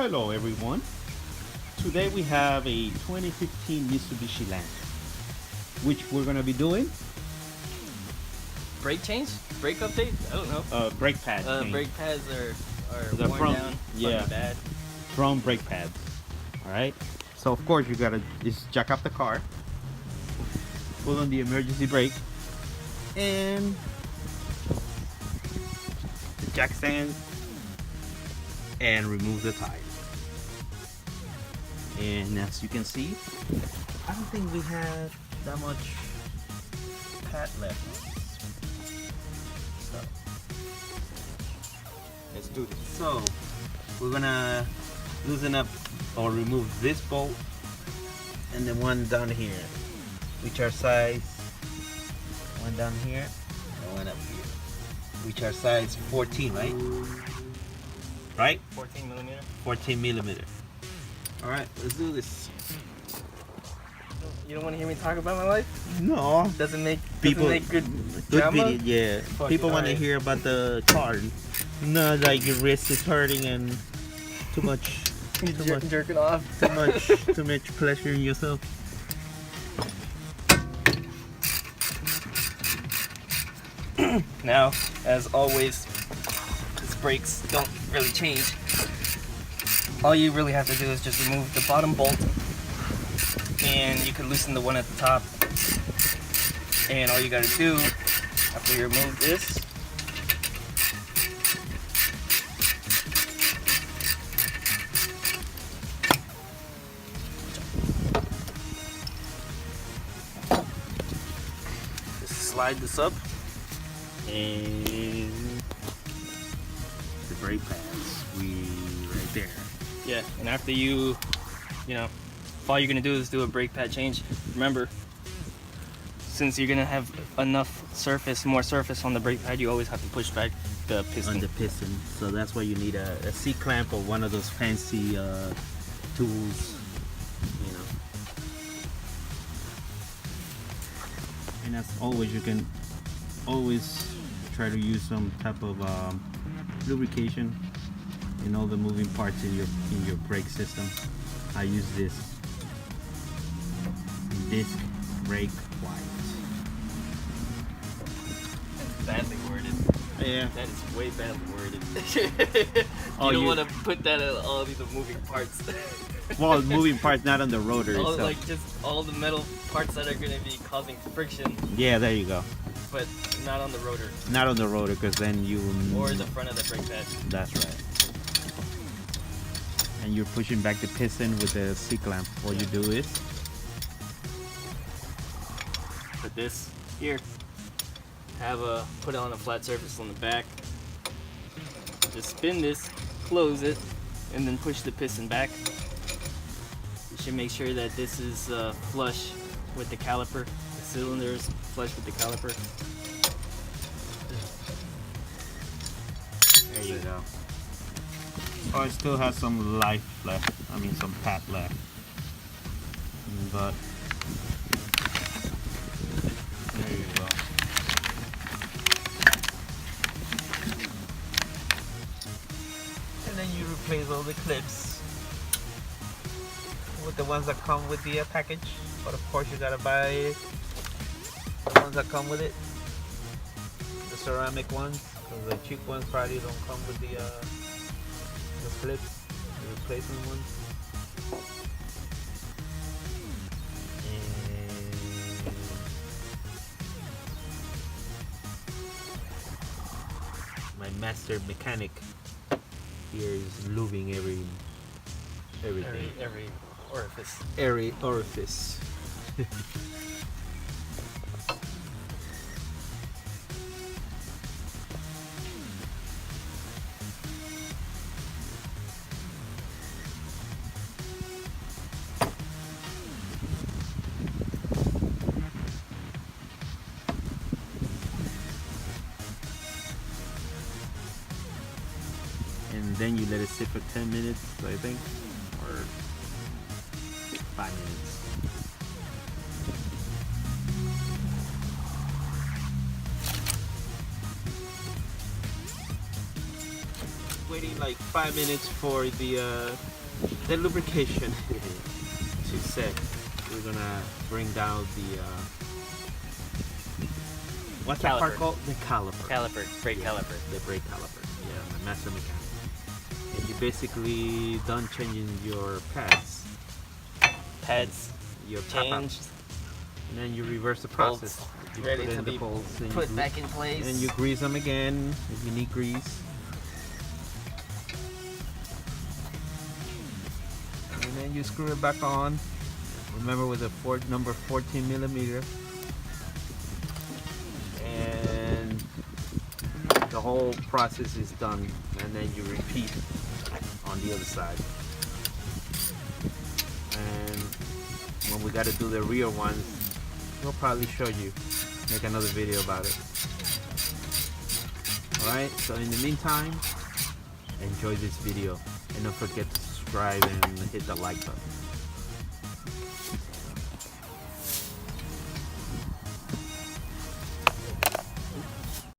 Hello everyone. Today we have a 2015 Mitsubishi Lancer, which we're gonna be doing Brake change? Brake update? I don't know. brake pad change. Brake pads are The worn front, down, yeah. fucking bad. Front brake pads. All right. So of course you gotta just jack up the car, pull on the emergency brake, and the jack stand, and remove the tire. And as you can see, I don't think we have that much pad left. So let's do this. So we're gonna loosen up or remove this bolt and the one down here, which are size, one down here and one up here, which are size 14, right? Right? 14 millimeter. 14 millimeter. All right, let's do this. You don't want to hear me talk about my life? No. Doesn't make People good good drama? video, yeah. Fuck People it, want to alright. hear about the car. No, like your wrist is hurting and too much, You're jerking off. too much pleasure in yourself. Now, as always, these brakes don't really change. All you really have to do is just remove the bottom bolt, and you can loosen the one at the top. And all you gotta do after you remove this, just slide this up. And the brake pads, right there. Yeah, and after you know, if all you're gonna do is do a brake pad change, remember, since you're gonna have more surface on the brake pad, you always have to push back the piston. On the piston, so that's why you need a C clamp or one of those fancy tools, you know. And as always, you can always try to use some type of lubrication in all the moving parts in your brake system. I use this disc brake white. Badly worded. Yeah. That is way badly worded. You don't want to put that in all these moving parts. Well, moving parts not on the rotor all, itself. like just all the metal parts that are going to be causing friction, Yeah, there you go. but not on the rotor Not on the rotor, because then you. or the front of the brake pad. That's right. And you're pushing back the piston with the C clamp. All you do is Put this here. Put it on a flat surface on the back. Just spin this, close it, and then push the piston back. You should make sure that this is flush with the caliper. The cylinder is flush with the caliper. there you go. Oh, it still has some life left. I mean, some pad left. But there you go. And then you replace all the clips with the ones that come with the package. But of course, you gotta buy the ones that come with it, the ceramic ones, because the cheap ones probably don't come with the clips, the replacement ones. And my master mechanic here is lubing everything. Every orifice. Every orifice. And then you let it sit for 10 minutes, I think, or 5 minutes. waiting like 5 minutes for the lubrication to set. We're gonna bring down the what's that part Caliper. called? The caliper. Brake caliper. The brake caliper. Yeah, the master mechanic. And you basically done changing your pads. Pads Your changed. and then you reverse the process. Bolts You ready put to in the be bolts and put you back in place. and you grease them again if you need grease. And then you screw it back on. Remember with a number 14 millimeter. And the whole process is done. And then you repeat on the other side. And when we got to do the rear ones, we'll probably show you, make another video about it. Alright, so in the meantime, enjoy this video and don't forget to subscribe and hit the like button.